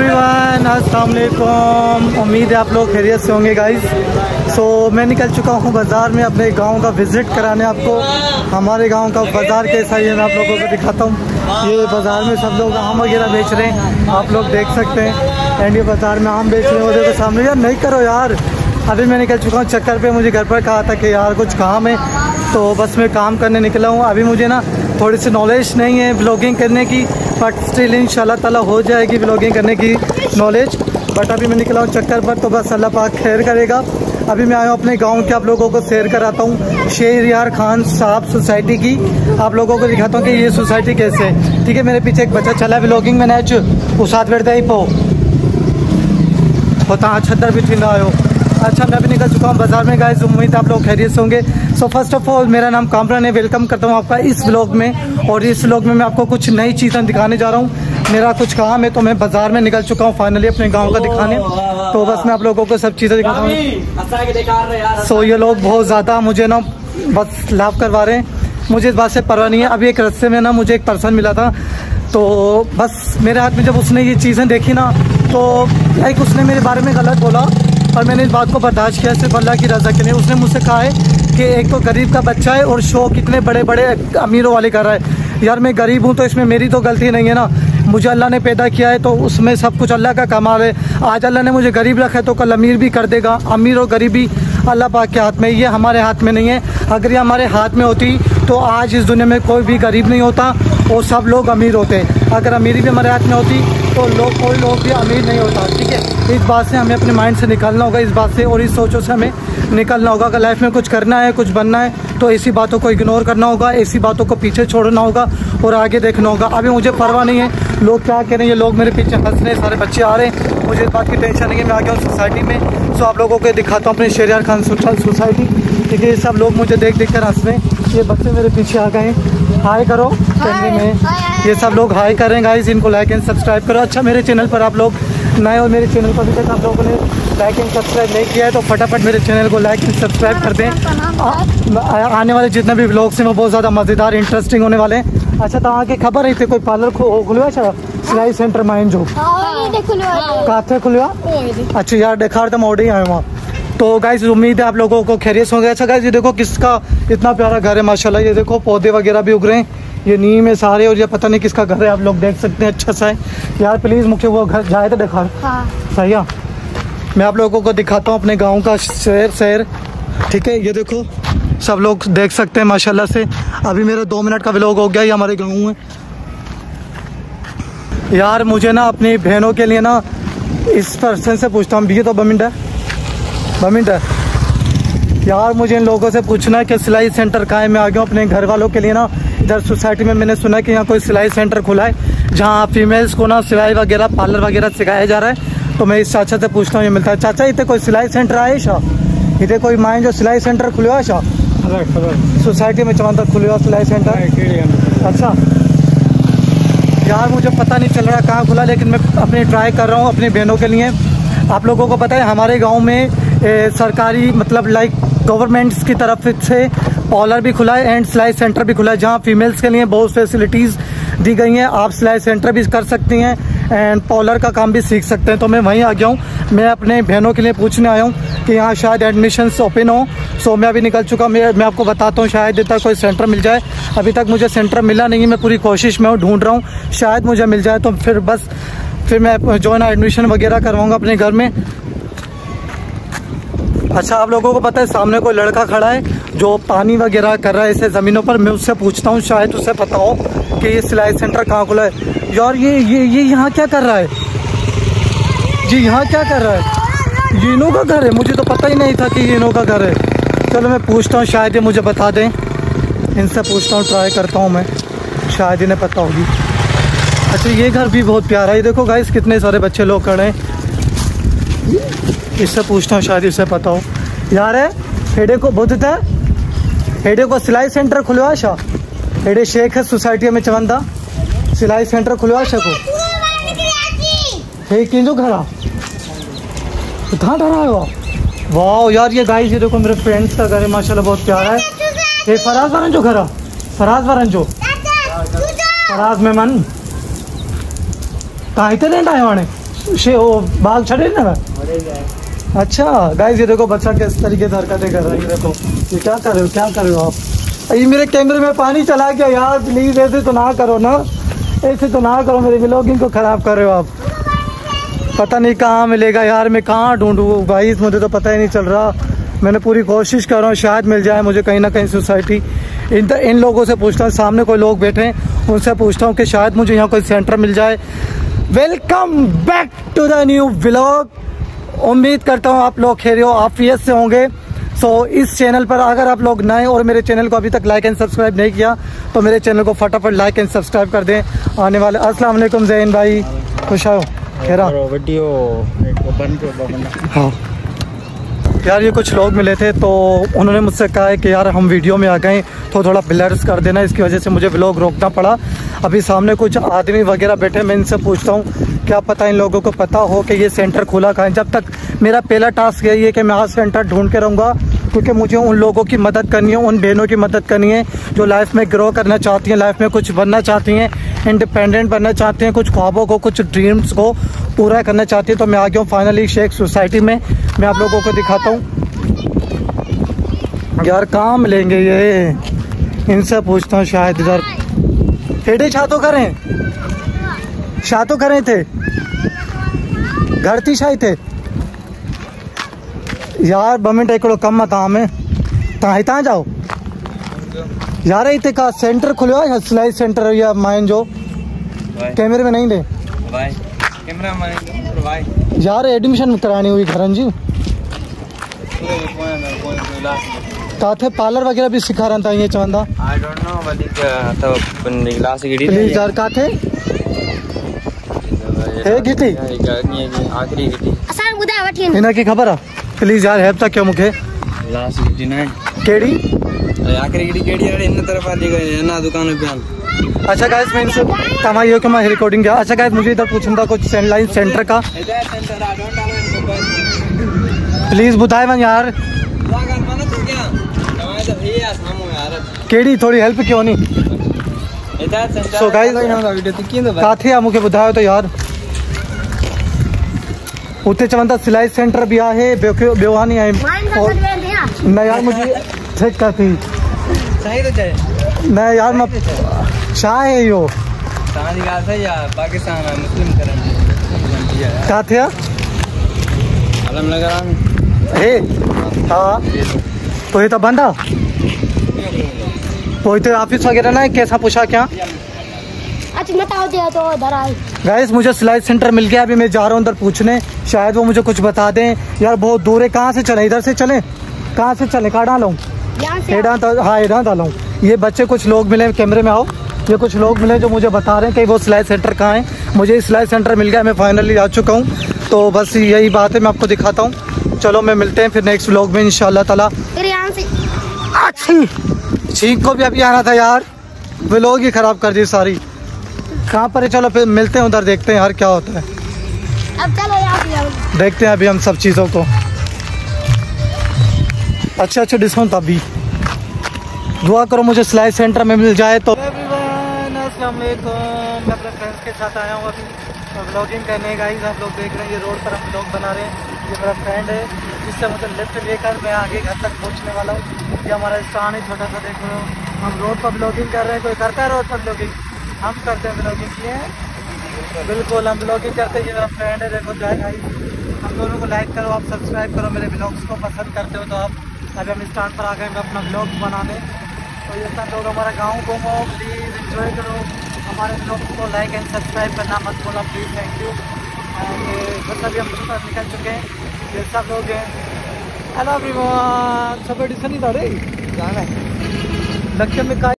Everyone, अस्सलाम वालेकुम। उम्मीद है आप लोग खैरियत से होंगे गाइस। मैं निकल चुका हूँ बाज़ार में अपने गांव का विज़िट कराने। आपको हमारे गांव का बाज़ार कैसा है मैं आप लोगों को दिखाता हूँ। ये बाज़ार में सब लोग आम वगैरह बेच रहे हैं, आप लोग देख सकते हैं। एंड ये बाज़ार में आम बेच रहे हैं, वो देखो सामने। यार नहीं करो यार, अभी मैं निकल चुका हूँ चक्कर पे। मुझे घर पर कहा था कि यार कुछ काम है, तो बस मैं काम करने निकला हूँ। अभी मुझे ना थोड़ी सी नॉलेज नहीं है व्लॉगिंग करने की, बट स्टिल इंशाल्लाह ताला हो जाएगी व्लॉगिंग करने की नॉलेज। बट अभी मैं निकला हूँ चक्कर पर, तो बस अल्लाह पाक खैर करेगा। अभी मैं आया हूँ अपने गांव के, आप लोगों को शेयर कराता हूँ शहरयार खान साहब सोसाइटी की। आप लोगों को दिखाता हूँ कि ये सोसाइटी कैसे है। ठीक है, मेरे पीछे एक बच्चा चला व्लॉगिंग में नैच उस हाथ बैठता ही पो होता छत्तर भी थी ना आयो। अच्छा, मैं अभी निकल चुका हूँ बाज़ार में गाइस। उम्मीद है आप लोग खैरियत से होंगे। सो फर्स्ट ऑफ ऑल मेरा नाम कामरान है। वेलकम करता हूँ आपका इस व्लॉग में। और इस व्लॉग में मैं आपको कुछ नई चीज़ें दिखाने जा रहा हूँ। मेरा कुछ काम है, तो मैं बाज़ार में निकल चुका हूँ फाइनली अपने गांव का दिखाने। तो बस मैं आप लोगों को सब चीज़ें दिखाता हूँ। सो ये लोग बहुत ज़्यादा मुझे ना बस लाभ करवा रहे हैं, मुझे इस बात से परवाह नहीं है। अभी एक रास्ते में ना मुझे एक पर्सन मिला था, तो बस मेरे हाथ में जब उसने ये चीज़ें देखी ना, तो लाइक उसने मेरे बारे में गलत बोला, और मैंने इस बात को बर्दाश्त किया सिर्फ अल्लाह की रज़ा के लिए। उसने मुझसे कहा है कि एक तो गरीब का बच्चा है और शो कितने बड़े बड़े अमीरों वाले कर रहा है। यार मैं गरीब हूँ, तो इसमें मेरी तो गलती नहीं है ना। मुझे अल्लाह ने पैदा किया है, तो उसमें सब कुछ अल्लाह का कमाल है। आज अल्लाह ने मुझे गरीब रखा है, तो कल अमीर भी कर देगा। अमीर और गरीबी अल्लाह पाक के हाथ में, ये हमारे हाथ में नहीं है। अगर ये हमारे हाथ में होती तो आज इस दुनिया में कोई भी गरीब नहीं होता और सब लोग अमीर होते। अगर अमीरी भी हमारे हाथ में होती तो कोई लोग भी अमीर नहीं होता। ठीक है, इस बात से हमें अपने माइंड से निकलना होगा, इस बात से और इस सोचों से हमें निकलना होगा। अगर लाइफ में कुछ करना है, कुछ बनना है, तो ऐसी बातों को इग्नोर करना होगा, ऐसी बातों को पीछे छोड़ना होगा और आगे देखना होगा। अभी मुझे परवाह नहीं है लोग क्या कह रहे हैं। ये लोग मेरे पीछे हंस रहे हैं, सारे बच्चे आ रहे हैं, मुझे इस बात की टेंशन नहीं है। मैं आ गया हूँ सोसाइटी में। सो आप लोगों को दिखाता हूँ अपने शहरयार खान सोसाइटी। ठीक है, ये सब लोग मुझे देख कर हंस रहे हैं। ये बच्चे मेरे पीछे आ गए हैं, हाय करो फैमिली में। ये सब लोग हाय कर रहे हैं गाइस, इनको लाइक एंड सब्सक्राइब करो। अच्छा, मेरे चैनल पर आप लोग नए और मेरे चैनल पर अभी तक आप लोगों ने लाइक एंड सब्सक्राइब नहीं किया है, तो फटाफट मेरे चैनल को लाइक एंड सब्सक्राइब कर दें। आने वाले जितने भी व्लॉग्स हैं वो बहुत ज़्यादा मज़ेदार इंटरेस्टिंग होने वाले हैं। अच्छा, तो आगे खबर है थे कोई पार्लर खुलवा सिलाई सेंटर माइन जो कहाँ खुलवा। अच्छा यार, देखा तो मोड़ ही आए वहाँ। तो गाइस उम्मीद है आप लोगों को खैरियत होंगे। अच्छा गाइस, ये देखो किसका इतना प्यारा घर है माशाल्लाह। ये देखो पौधे वगैरह भी उग रहे हैं, ये नीम है सारे, और ये पता नहीं किसका घर है, आप लोग देख सकते हैं। अच्छा सा है यार, प्लीज़ मुझे वो घर जाए तो दिखा। सही है, मैं आप लोगों को दिखाता हूँ अपने गाँव का शहर। ठीक है, ये देखो सब लोग देख सकते हैं माशाल्लाह से। अभी मेरा 2 मिनट का व्लॉग हो गया, ये हमारे गाँव में। यार मुझे ना अपनी बहनों के लिए ना इस पर्सन से पूछता हूँ, भी तो बमिंडा यार, मुझे इन लोगों से पूछना है कि सिलाई सेंटर कहाँ है। मैं आ गया हूँ अपने घर वालों के लिए ना इधर सोसाइटी में। मैंने सुना कि यहाँ कोई सिलाई सेंटर खुला है जहाँ फीमेल्स को ना सिलाई वगैरह पार्लर वगैरह सिखाया जा रहा है। तो मैं इस चाचा से पूछता हूँ, ये मिलता है। चाचा इतने कोई सिलाई सेंटर आए शाह, इतने कोई माइन जो सिलाई सेंटर खुलवा शाह सोसाइटी में चवंदा खुलवा सिलाई सेंटर। अच्छा यार, मुझे पता नहीं चल रहा कहाँ खुला, लेकिन मैं अपनी ट्राई कर रहा हूँ अपनी बहनों के लिए। आप लोगों को पता है हमारे गांव में सरकारी मतलब लाइक गवर्नमेंट्स की तरफ से पार्लर भी खुला है एंड सिलाई सेंटर भी खुला है, जहां फीमेल्स के लिए बहुत फैसिलिटीज़ दी गई हैं। आप सिलाई सेंटर भी कर सकती हैं एंड पार्लर का काम भी सीख सकते हैं। तो मैं वहीं आ गया हूँ, मैं अपने बहनों के लिए पूछने आया हूँ कि यहाँ शायद एडमिशन्स ओपन हो। सो मैं अभी निकल चुका, मैं आपको बताता हूँ, शायद इतना कोई सेंटर मिल जाए। अभी तक मुझे सेंटर मिला नहीं है, मैं पूरी कोशिश में ढूंढ रहा हूँ, शायद मुझे मिल जाए। तो फिर मैं जो है ना एडमिशन वगैरह करवाऊँगा अपने घर में। अच्छा, आप लोगों को पता है सामने कोई लड़का खड़ा है जो पानी वगैरह कर रहा है ऐसे ज़मीनों पर। मैं उससे पूछता हूँ, शायद उसे पता हो कि ये सिलाई सेंटर कहाँ खुला है। यार ये यहाँ क्या कर रहा है जी, यहाँ क्या कर रहा है? ये इन्हों का घर है, मुझे तो पता ही नहीं था कि ये इन्हों का घर है। चलो मैं पूछता हूँ, शायद ये मुझे बता दें। इनसे पूछता हूँ, ट्राई करता हूँ मैं, शायद इन्हें पता होगी। अच्छा, ये घर भी बहुत प्यारा है। ये देखो गाइस कितने सारे बच्चे लोग खड़े हैं। इससे पूछता हूँ, शायद इसे पता हो। यार है हेडे को बहुत है, हेडे को सिलाई सेंटर खुलवा शाह, हेडे शेख है सोसाइटी में चवंदा सिलाई सेंटर खुलवा शाह को। हे किंजो घरा कहाँ डरा है वो। वाह यार, ये गाइस ये देखो मेरे फ्रेंड्स का घर है माशाल्लाह, बहुत प्यारा है। ये फराज वारन जो घर, फराज वारन जो फराज मेहमान कहाँ इतने रेंट आए वाणे वो भाग छड़े ना। अच्छा गाइस ये देखो बच्चा किस तरीके से हरकतें कर रहा है, ये देखो ये क्या कर रहे हो आप। ये मेरे कैमरे में पानी चला गया यार, प्लीज ऐसे तो ना करो ना, ऐसे तो ना करो, मेरे व्लॉगिंग को खराब कर रहे हो आप। पता नहीं कहाँ मिलेगा यार, मैं कहाँ ढूंढूं भाई, मुझे तो पता ही नहीं चल रहा। मैंने पूरी कोशिश कर रहा हूँ, शायद मिल जाए मुझे कहीं ना कहीं सोसाइटी। इन लोगों से पूछता हूँ, सामने कोई लोग बैठे हैं उनसे पूछता हूँ कि शायद मुझे यहाँ कोई सेंटर मिल जाए। Welcome back to the new vlog. उम्मीद करता हूँ आप लोग खैरियत आफियत से होंगे। इस चैनल पर अगर आप लोग नए और मेरे चैनल को अभी तक लाइक एंड सब्सक्राइब नहीं किया तो मेरे चैनल को फटाफट लाइक एंड सब्सक्राइब कर दें। आने वाले अस्सलाम वालेकुम ज़ैन भाई, खुश आओ खैरा। हाँ यार ये कुछ लोग मिले थे तो उन्होंने मुझसे कहा है कि यार हम वीडियो में आ गए तो थोड़ा ब्लर्स कर देना, इसकी वजह से मुझे व्लॉग रोकना पड़ा। अभी सामने कुछ आदमी वगैरह बैठे, मैं इनसे पूछता हूँ क्या पता इन लोगों को पता हो कि ये सेंटर खुला कहाँ है। जब तक मेरा पहला टास्क यही है कि मैं आज सेंटर ढूंढ के रहूँगा, क्योंकि मुझे उन लोगों की मदद करनी है, उन बहनों की मदद करनी है जो लाइफ में ग्रो करना चाहती हैं, लाइफ में कुछ बनना चाहती हैं, इंडिपेंडेंट बनना चाहते हैं, कुछ ख्वाबों को कुछ ड्रीम्स को पूरा करना चाहती है। तो मैं आ गया हूँ फाइनली शेख सोसाइटी में, मैं आप लोगों को दिखाता हूँ यार कहाँ मिलेंगे ये, इनसे पूछता हूँ। शायद इधर हेडे छातो करें, शातो करें थे घर थी शायद थे यार 2 मिनट एकड़ो कम मत में तहाँ जाओ यार। इतने का सेंटर खुलो है सिलाई सेंटर या माइन जो कैमरे में नहीं दे यार, एडमिशन करानी हुई घरन जी का थे पार्लर वगैरह भी सिखा रहा था ये चवंदा। आई डोंट नो तो क्लास गिडी प्लीज यार का थे है गिटी आखिरी गिटी असान बुधा वठी इना की खबर है, प्लीज यार हेल्प ता क्यों मुखे लास्ट गिटी ना केड़ी आखिरी गिटी केड़ी यार इन तरफ आ गए ना दुकान पे। अच्छा गाइस मैं इनसे कमाइयो कि मैं रिकॉर्डिंग किया। अच्छा गाइस मुझे इधर पूछना था कुछ सेंलाइन सेंटर का, प्लीज बताए मन यार केड़ी थोड़ी हेल्प क्यों नहीं। सो गाइस का थे मुझे बताओ तो यार उते चवंदा सिलाई सेंटर भी है बेवानी है ना यार, मुझे ठीक का थी सही तो जाए ना यार मैं शाह है यो पाकिस्तान मुस्लिम करन का थे अलम लगा हे हाँ तो ये तो बंदा तो इतने ऑफिस वगैरह ना कैसा पूछा क्या। गाइस मुझे सिलाई सेंटर मिल गया, अभी मैं जा रहा हूँ उधर पूछने, शायद वो मुझे कुछ बता दें। यार बहुत दूर है, कहाँ से चले, इधर से चले, कहाँ से चले, कहाँ डालूँ हाँ इधर डालूँ। ये बच्चे कुछ लोग मिले कैमरे में, आओ ये कुछ लोग मिले जो मुझे बता रहे हैं कि वो सिलाई सेंटर कहाँ है। मुझे सिलाई सेंटर मिल गया, मैं फाइनली आ चुका हूँ। तो बस यही बात है, मैं आपको दिखाता हूँ। चलो मैं मिलते हैं फिर नेक्स्ट व्लॉग में इंशाल्लाह ताला। छींक को भी अभी आना था यार, व्लॉग ही खराब कर दी सारी। कहाँ पर है, चलो फिर मिलते हैं उधर, देखते हैं यार क्या होता है। अब चलो यार देखते हैं अभी हम सब चीज़ों को। अच्छा डिस्काउंट अभी दुआ करो मुझे सिलाई सेंटर में मिल जाए तो। अस्सलाम वालेकुम, मैं अपने फ्रेंड्स के साथ आया हूँ अभी व्लॉगिंग करने। गाइस आप लोग देख रहे हैं ये रोड पर हम व्लॉग बना रहे हैं। ये मेरा फ्रेंड है जिससे मुझे लिफ्ट लेकर मैं आगे घर तक पहुँचने वाला हूँ। ये हमारा स्थान है छोटा सा, देख रहे हो हम रोड पर व्लॉगिंग कर रहे हैं। कोई करता है रोड पर व्लॉगिंग, हम करते हैं व्लॉगिंग किए बिल्कुल, हम व्लॉगिंग करते हैं। ये मेरा फ्रेंड है, देखो जाए गाइस हम दोनों को लाइक करो, आप सब्सक्राइब करो, मेरे व्लॉग्स को पसंद करते हो तो आप। अभी हम स्टार्ट पर आ गए अपना व्लॉग बनाने। तो ये सब लोग हमारा गाँव घूमो, प्लीज़ एंजॉय करो, हमारे व्लॉग्स को लाइक एंड सब्सक्राइब करना मत भूलना प्लीज़, थैंक यू। एंड बस अभी हम सुबह निकल चुके हैं, ये सब लोग हैं। हेलो एवरीवन, सब एडिशन ही था रे जाना है लक्ष्य में का